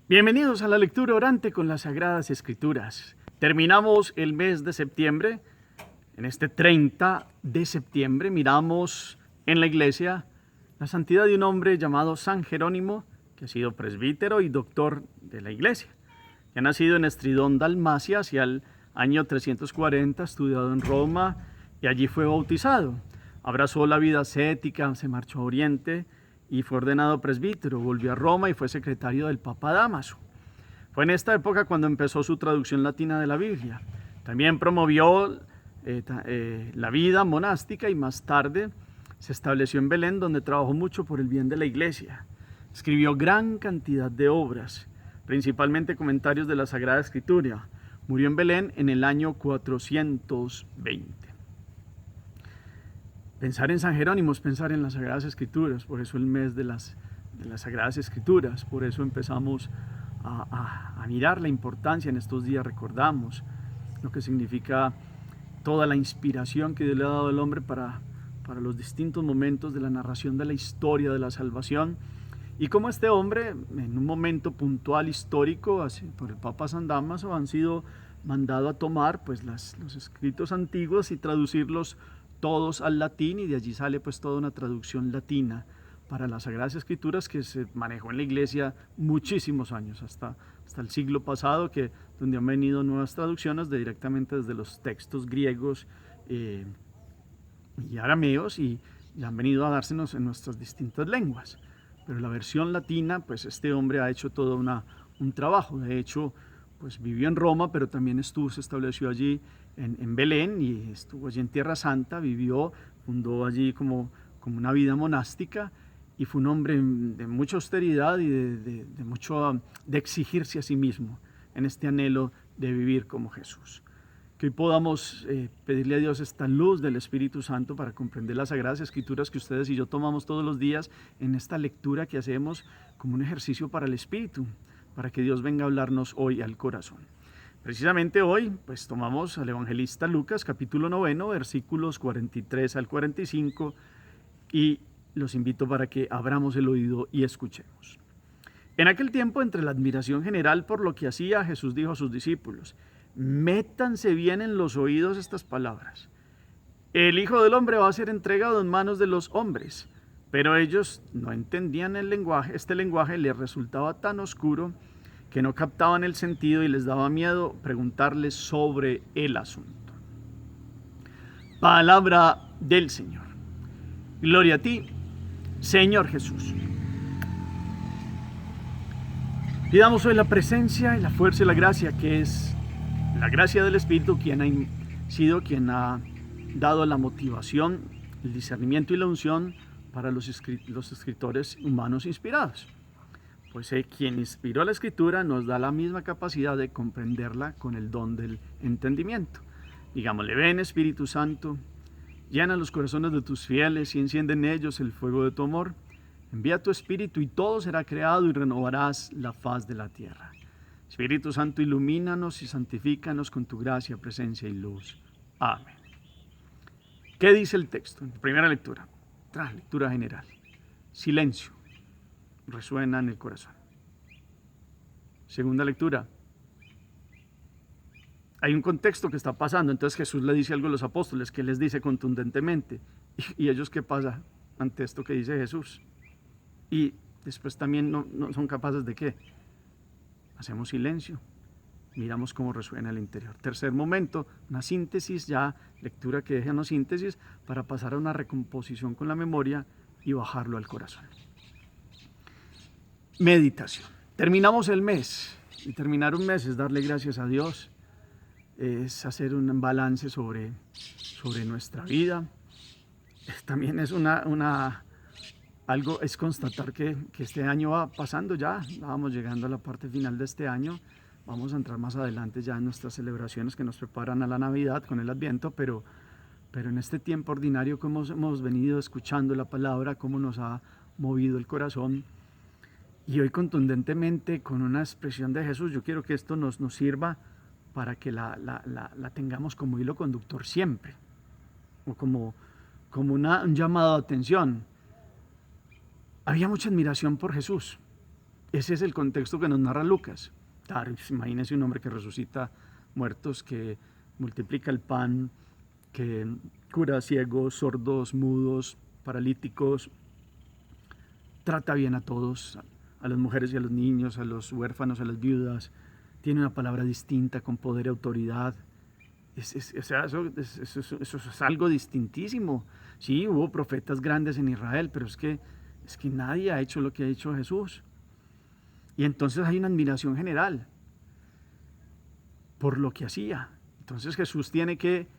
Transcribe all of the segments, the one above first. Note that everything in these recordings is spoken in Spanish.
Bienvenidos a la lectura orante con las Sagradas Escrituras. Terminamos el mes de septiembre. En este 30 de septiembre miramos en la iglesia la santidad de un hombre llamado San Jerónimo, que ha sido presbítero y doctor de la iglesia, que ha nacido en Estridón, Dalmacia, hacia el año 340, estudiado en Roma y allí fue bautizado. Abrazó la vida ascética, se marchó a Oriente y fue ordenado presbítero. Volvió a Roma y fue secretario del Papa Dámaso. Fue en esta época cuando empezó su traducción latina de la Biblia. También promovió la vida monástica y más tarde se estableció en Belén, donde trabajó mucho por el bien de la iglesia. Escribió gran cantidad de obras, principalmente comentarios de la Sagrada Escritura. Murió en Belén en el año 420. Pensar en San Jerónimo es pensar en las Sagradas Escrituras, por eso el mes de las Sagradas Escrituras, por eso empezamos a mirar la importancia en estos días, recordamos lo que significa toda la inspiración que Dios le ha dado al hombre para los distintos momentos de la narración de la historia de la salvación, y cómo este hombre, en un momento puntual histórico, así, por el Papa San Dámaso, han sido mandado a tomar pues los escritos antiguos y traducirlos todos al latín, y de allí sale pues toda una traducción latina para las Sagradas Escrituras que se manejó en la iglesia muchísimos años, hasta el siglo pasado, donde han venido nuevas traducciones directamente desde los textos griegos y arameos, y han venido a dársenos en nuestras distintas lenguas. Pero la versión latina, pues este hombre ha hecho todo un trabajo. De hecho, pues vivió en Roma, pero también se estableció allí en Belén, y estuvo allí en Tierra Santa, fundó allí como una vida monástica, y fue un hombre de mucha austeridad y de exigirse a sí mismo en este anhelo de vivir como Jesús. Que hoy podamos pedirle a Dios esta luz del Espíritu Santo para comprender las Sagradas Escrituras que ustedes y yo tomamos todos los días en esta lectura que hacemos como un ejercicio para el Espíritu, para que Dios venga a hablarnos hoy al corazón. Precisamente hoy pues tomamos al evangelista Lucas, capítulo 9, versículos 43 al 45, y los invito para que abramos el oído y escuchemos. En aquel tiempo, entre la admiración general por lo que hacía, Jesús dijo a sus discípulos: métanse bien en los oídos estas palabras. El Hijo del Hombre va a ser entregado en manos de los hombres. Pero ellos no entendían el lenguaje. Este lenguaje les resultaba tan oscuro que no captaban el sentido y les daba miedo preguntarles sobre el asunto. Palabra del Señor. Gloria a ti, Señor Jesús. Pidamos hoy la presencia y la fuerza y la gracia, que es la gracia del Espíritu, quien ha dado la motivación, el discernimiento y la unción para los escritores humanos inspirados. Pues quien inspiró la Escritura nos da la misma capacidad de comprenderla con el don del entendimiento. Digámosle: ven, Espíritu Santo, llena los corazones de tus fieles y enciende en ellos el fuego de tu amor. Envía tu Espíritu y todo será creado y renovarás la faz de la tierra. Espíritu Santo, ilumínanos y santifícanos con tu gracia, presencia y luz. Amén. ¿Qué dice el texto? Primera lectura, lectura general. Silencio, resuena en el corazón. Segunda lectura, hay un contexto que está pasando. Entonces Jesús le dice algo a los apóstoles, que les dice contundentemente. ¿Y ellos qué pasa ante esto que dice Jesús? Y después también no son capaces de ¿qué? Hacemos silencio, miramos cómo resuena el interior. Tercer momento, una síntesis, ya lectura que deja una síntesis para pasar a una recomposición con la memoria y bajarlo al corazón. Meditación. Terminamos el mes, y terminar un mes es darle gracias a Dios, es hacer un balance sobre nuestra vida. También es es constatar que este año va pasando ya, vamos llegando a la parte final de este año. Vamos a entrar más adelante ya en nuestras celebraciones que nos preparan a la Navidad con el Adviento, pero en este tiempo ordinario, como hemos venido escuchando la palabra, cómo nos ha movido el corazón. Y hoy contundentemente, con una expresión de Jesús, yo quiero que esto nos sirva para que la tengamos como hilo conductor siempre, o como un llamado de atención. Había mucha admiración por Jesús. Ese es el contexto que nos narra Lucas. Claro, imagínense un hombre que resucita muertos, que multiplica el pan, que cura ciegos, sordos, mudos, paralíticos, trata bien a todos, a las mujeres y a los niños, a los huérfanos, a las viudas, tiene una palabra distinta, con poder y autoridad. O sea, eso es algo distintísimo. Sí, hubo profetas grandes en Israel, pero es que nadie ha hecho lo que ha hecho Jesús. Y entonces hay una admiración general por lo que hacía. Entonces Jesús tiene que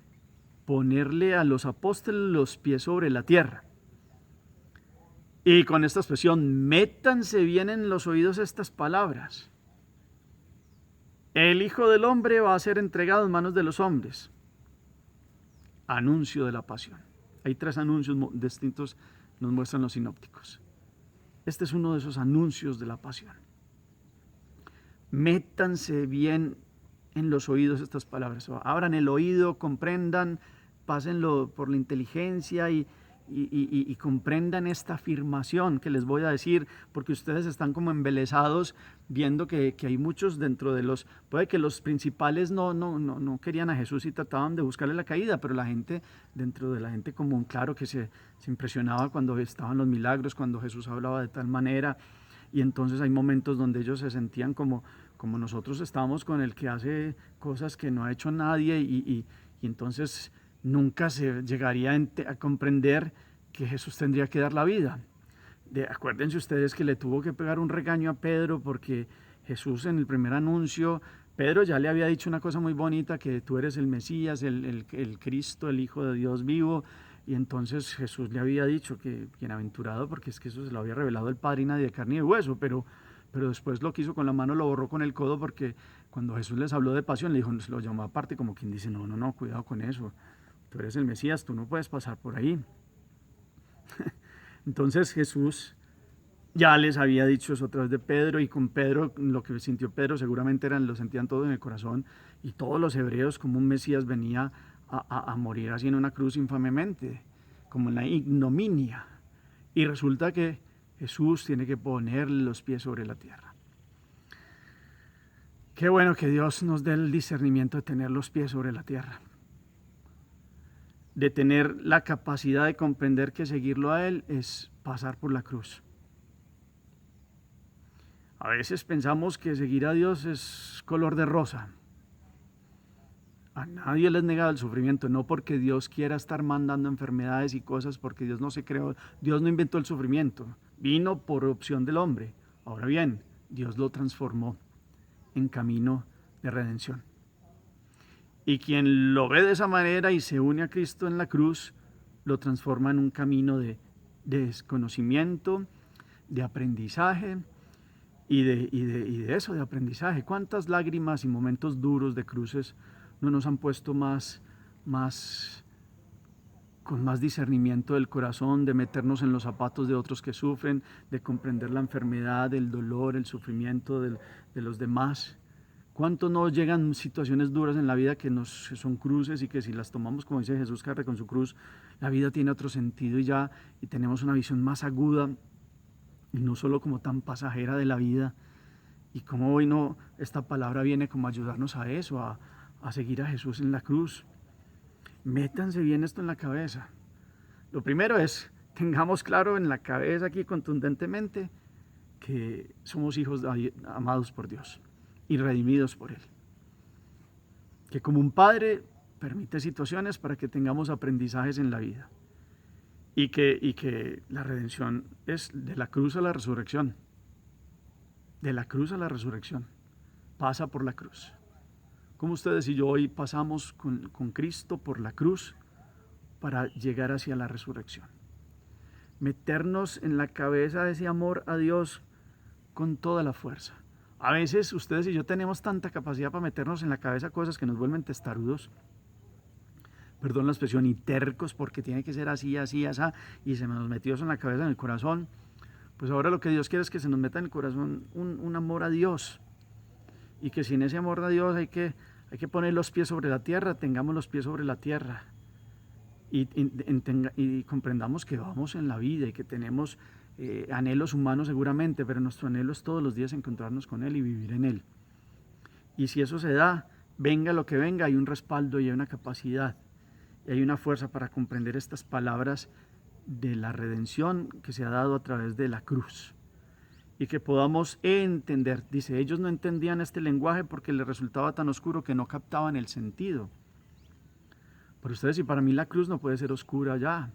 ponerle a los apóstoles los pies sobre la tierra. Y con esta expresión, métanse bien en los oídos estas palabras. El Hijo del Hombre va a ser entregado en manos de los hombres. Anuncio de la pasión. Hay 3 anuncios distintos, nos muestran los sinópticos. Este es uno de esos anuncios de la pasión. Métanse bien en los oídos estas palabras. Abran el oído, comprendan, pásenlo por la inteligencia y comprendan esta afirmación que les voy a decir, porque ustedes están como embelesados viendo que hay muchos dentro de los, puede que los principales no querían a Jesús y trataban de buscarle la caída, pero la gente, dentro de la gente común, claro que se impresionaba cuando estaban los milagros, cuando Jesús hablaba de tal manera, y entonces hay momentos donde ellos se sentían como nosotros estábamos con el que hace cosas que no ha hecho nadie, y entonces nunca se llegaría a comprender que Jesús tendría que dar la vida. Acuérdense ustedes que le tuvo que pegar un regaño a Pedro porque Jesús en el primer anuncio, Pedro ya le había dicho una cosa muy bonita, que tú eres el Mesías, el Cristo, el Hijo de Dios vivo, y entonces Jesús le había dicho que bienaventurado, porque es que eso se lo había revelado el Padre y nadie de carne y de hueso, pero después lo que hizo con la mano lo borró con el codo, porque cuando Jesús les habló de pasión, le dijo, lo llamó aparte, como quien dice, no, cuidado con eso. Tú eres el Mesías, tú no puedes pasar por ahí. Entonces Jesús ya les había dicho eso a través de Pedro, y con Pedro, lo que sintió Pedro seguramente lo sentían todo en el corazón, y todos los hebreos, como un Mesías venía a morir así en una cruz infamemente, como en la ignominia. Y resulta que Jesús tiene que poner los pies sobre la tierra. Qué bueno que Dios nos dé el discernimiento de tener los pies sobre la tierra, de tener la capacidad de comprender que seguirlo a Él es pasar por la cruz. A veces pensamos que seguir a Dios es color de rosa. A nadie les nega el sufrimiento, no porque Dios quiera estar mandando enfermedades y cosas, porque Dios no se creó, Dios no inventó el sufrimiento, vino por opción del hombre. Ahora bien, Dios lo transformó en camino de redención. Y quien lo ve de esa manera y se une a Cristo en la cruz, lo transforma en un camino de desconocimiento, de aprendizaje y de eso, de aprendizaje. ¿Cuántas lágrimas y momentos duros de cruces no nos han puesto con más discernimiento del corazón, de meternos en los zapatos de otros que sufren, de comprender la enfermedad, el dolor, el sufrimiento de los demás? ¿Cuánto nos llegan situaciones duras en la vida que son cruces, y que si las tomamos, como dice Jesús, carre con su cruz, la vida tiene otro sentido y tenemos una visión más aguda y no solo como tan pasajera de la vida? Y como hoy esta palabra viene como a ayudarnos a eso, a seguir a Jesús en la cruz. Métanse bien esto en la cabeza. Lo primero es, tengamos claro en la cabeza aquí contundentemente que somos hijos amados por Dios y redimidos por Él. Que como un padre permite situaciones para que tengamos aprendizajes en la vida. Y que la redención es de la cruz a la resurrección. De la cruz a la resurrección. Pasa por la cruz. Como ustedes y yo hoy pasamos con Cristo por la cruz para llegar hacia la resurrección. Meternos en la cabeza de ese amor a Dios con toda la fuerza. A veces ustedes y yo tenemos tanta capacidad para meternos en la cabeza cosas que nos vuelven testarudos, perdón la expresión, y tercos, porque tiene que ser así, así, así, y se nos metió eso en la cabeza, en el corazón. Pues ahora lo que Dios quiere es que se nos meta en el corazón un amor a Dios, y que sin ese amor a Dios hay que poner los pies sobre la tierra, tengamos los pies sobre la tierra, y comprendamos que vamos en la vida y que tenemos anhelos humanos seguramente, pero nuestro anhelo es todos los días encontrarnos con Él y vivir en Él. Y si eso se da, venga lo que venga, hay un respaldo y hay una capacidad y hay una fuerza para comprender estas palabras de la redención que se ha dado a través de la cruz. Y que podamos entender, dice, ellos no entendían este lenguaje porque les resultaba tan oscuro que no captaban el sentido. Para ustedes y para mí la cruz no puede ser oscura ya,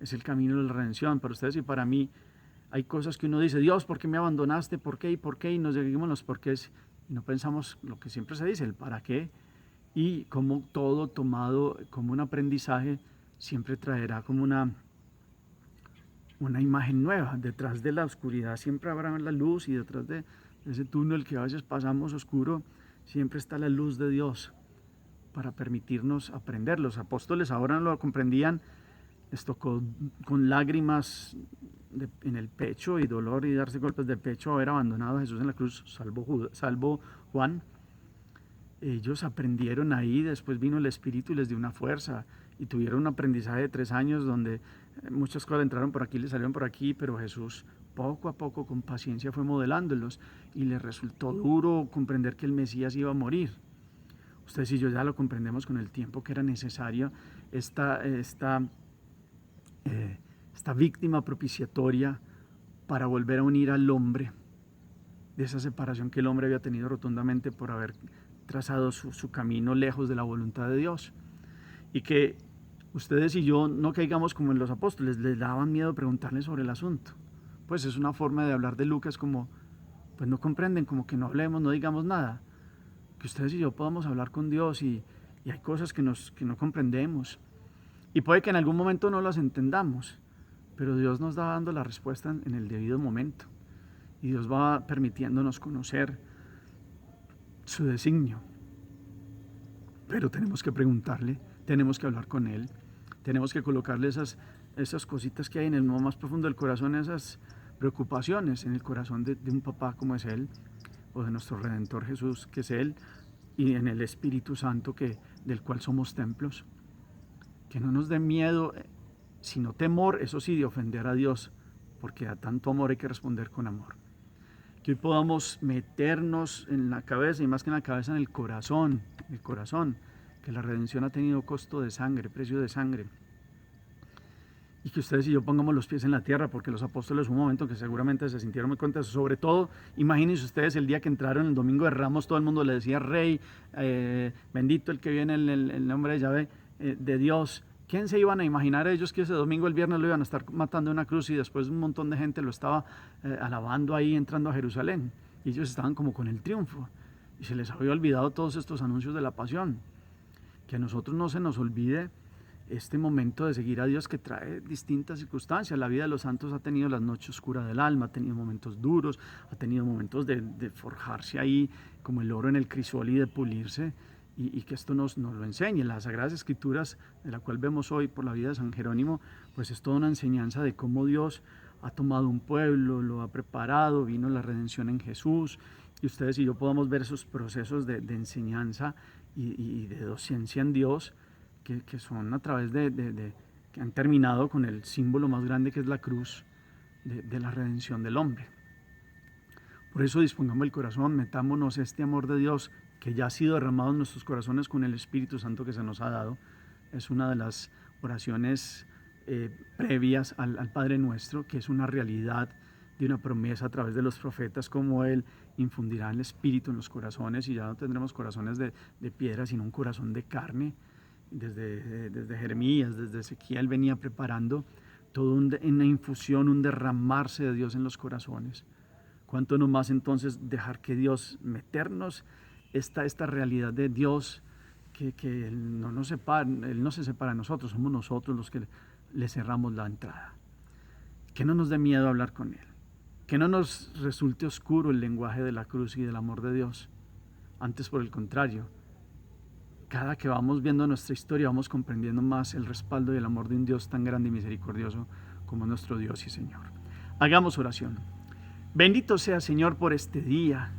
es el camino de la redención. Para ustedes y para mí hay cosas que uno dice, Dios, ¿por qué me abandonaste? ¿Por qué? ¿Y por qué? Y nos seguimos los porqués y no pensamos lo que siempre se dice, el para qué. Y como todo tomado como un aprendizaje siempre traerá como una imagen nueva. Detrás de la oscuridad siempre habrá la luz y detrás de ese túnel que a veces pasamos oscuro siempre está la luz de Dios para permitirnos aprender. Los apóstoles ahora no lo comprendían, les tocó con lágrimas en el pecho y dolor y darse golpes de pecho haber abandonado a Jesús en la cruz, salvo Juan. Ellos aprendieron ahí, después vino el Espíritu y les dio una fuerza y tuvieron un aprendizaje de 3 años donde muchas cosas entraron por aquí, le salieron por aquí, pero Jesús poco a poco con paciencia fue modelándolos y les resultó duro comprender que el Mesías iba a morir. Ustedes y yo ya lo comprendemos con el tiempo que era necesaria esta víctima propiciatoria para volver a unir al hombre de esa separación que el hombre había tenido rotundamente por haber trazado su camino lejos de la voluntad de Dios. Y que ustedes y yo no caigamos como en los apóstoles, les daban miedo preguntarles sobre el asunto. Pues es una forma de hablar de Lucas como, pues no comprenden, como que no hablemos, no digamos nada. Que ustedes y yo podamos hablar con Dios y hay cosas que no comprendemos. Y puede que en algún momento no las entendamos, pero Dios nos va dando la respuesta en el debido momento. Y Dios va permitiéndonos conocer su designio. Pero tenemos que preguntarle, tenemos que hablar con Él, tenemos que colocarle esas cositas que hay en el más profundo del corazón, esas preocupaciones en el corazón de un papá como es Él, o de nuestro Redentor Jesús, que es Él, y en el Espíritu Santo del cual somos templos. Que no nos dé miedo, sino temor, eso sí, de ofender a Dios, porque a tanto amor hay que responder con amor. Que hoy podamos meternos en la cabeza, y más que en la cabeza, en el corazón, que la redención ha tenido costo de sangre, precio de sangre. Y que ustedes y yo pongamos los pies en la tierra, porque los apóstoles un momento que seguramente se sintieron muy contentos. Sobre todo, imagínense ustedes el día que entraron, el domingo de Ramos, todo el mundo le decía Rey, bendito el que viene en el nombre de Yahvé, de Dios. ¿Quién se iban a imaginar ellos que ese domingo, el viernes, lo iban a estar matando en una cruz y después un montón de gente lo estaba alabando ahí, entrando a Jerusalén? Y ellos estaban como con el triunfo. Y se les había olvidado todos estos anuncios de la pasión. Que a nosotros no se nos olvide este momento de seguir a Dios que trae distintas circunstancias. La vida de los santos ha tenido las noches oscuras del alma, ha tenido momentos duros, ha tenido momentos de forjarse ahí como el oro en el crisol y de pulirse, y que esto nos lo enseñe. Las Sagradas Escrituras, de la cual vemos hoy por la vida de San Jerónimo, pues es toda una enseñanza de cómo Dios ha tomado un pueblo, lo ha preparado, vino la redención en Jesús, y ustedes y yo podamos ver esos procesos de enseñanza y de docencia en Dios, que son a través que han terminado con el símbolo más grande que es la cruz de la redención del hombre. Por eso dispongamos el corazón, metámonos este amor de Dios que ya ha sido derramado en nuestros corazones con el Espíritu Santo que se nos ha dado. Es una de las oraciones previas al Padre Nuestro, que es una realidad de una promesa a través de los profetas, como Él infundirá el Espíritu en los corazones y ya no tendremos corazones de piedra, sino un corazón de carne. Desde Jeremías, desde Ezequiel venía preparando toda una infusión, un derramarse de Dios en los corazones. ¿Cuánto no más entonces dejar que Dios meternos esta realidad de Dios que Él no nos separa, Él no se separa de nosotros, somos nosotros los que le cerramos la entrada? Que no nos dé miedo hablar con Él, que no nos resulte oscuro el lenguaje de la cruz y del amor de Dios. Antes, por el contrario, cada que vamos viendo nuestra historia vamos comprendiendo más el respaldo y el amor de un Dios tan grande y misericordioso como nuestro Dios y Señor. Hagamos oración. Bendito sea, Señor, por este día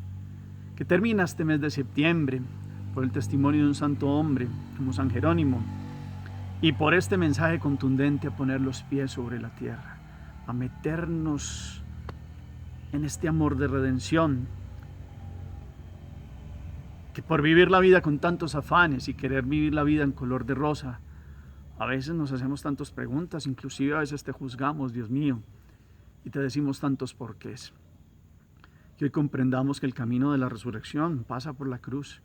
que termina este mes de septiembre, por el testimonio de un santo hombre como San Jerónimo, y por este mensaje contundente a poner los pies sobre la tierra. a meternos en este amor de redención, que por vivir la vida con tantos afanes y querer vivir la vida en color de rosa, a veces nos hacemos tantas preguntas, inclusive a veces te juzgamos, Dios mío, y te decimos tantos porqués. Que hoy comprendamos que el camino de la resurrección pasa por la cruz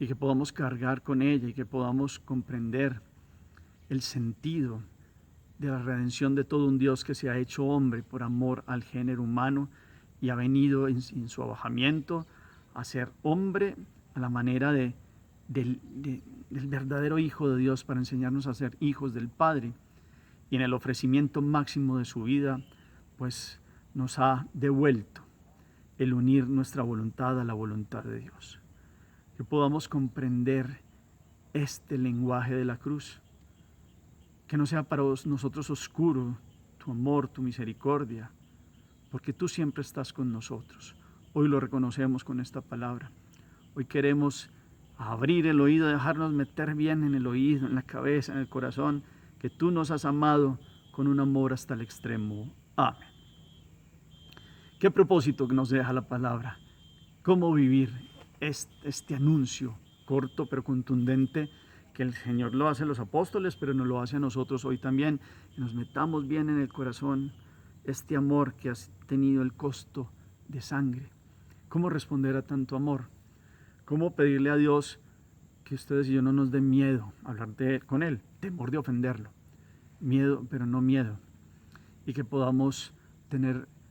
y que podamos cargar con ella y que podamos comprender el sentido de la redención de todo un Dios que se ha hecho hombre por amor al género humano y ha venido en su abajamiento a ser hombre a la manera del verdadero Hijo de Dios para enseñarnos a ser hijos del Padre, y en el ofrecimiento máximo de su vida pues nos ha devuelto el unir nuestra voluntad a la voluntad de Dios. Que podamos comprender este lenguaje de la cruz, que no sea para nosotros oscuro tu amor, tu misericordia, porque tú siempre estás con nosotros. Hoy lo reconocemos con esta palabra. Hoy queremos abrir el oído, dejarnos meter bien en el oído, en la cabeza, en el corazón, que tú nos has amado con un amor hasta el extremo. Amén. ¿Qué propósito nos deja la palabra? ¿Cómo vivir este anuncio corto pero contundente que el Señor lo hace a los apóstoles, pero nos lo hace a nosotros hoy también? Que nos metamos bien en el corazón este amor que ha tenido el costo de sangre. ¿Cómo responder a tanto amor? ¿Cómo pedirle a Dios que ustedes y yo no nos den miedo hablar con Él? Temor de ofenderlo. Miedo, pero no miedo. Y que podamos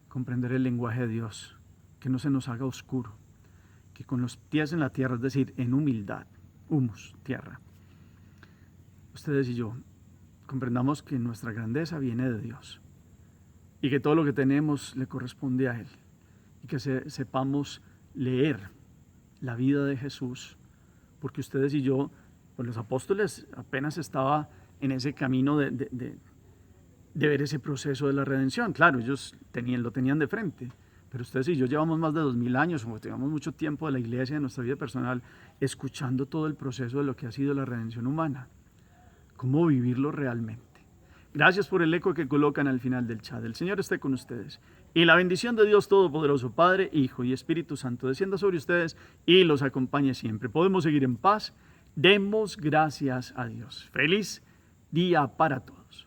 comprender el lenguaje de Dios. Que no se nos haga oscuro. Que con los pies en la tierra, es decir, en humildad, humus, tierra, ustedes y yo comprendamos que nuestra grandeza viene de Dios. Y que todo lo que tenemos le corresponde a Él. Y que sepamos leer la vida de Jesús, porque ustedes y yo, pues los apóstoles apenas estaba en ese camino de ver ese proceso de la redención. Claro, ellos lo tenían de frente, pero ustedes y yo llevamos más de 2000 años, o llevamos mucho tiempo de la iglesia, de nuestra vida personal, escuchando todo el proceso de lo que ha sido la redención humana. ¿Cómo vivirlo realmente? Gracias por el eco que colocan al final del chat. El Señor esté con ustedes. Y la bendición de Dios Todopoderoso, Padre, Hijo y Espíritu Santo, descienda sobre ustedes y los acompañe siempre. Podemos seguir en paz. Demos gracias a Dios. Feliz día para todos.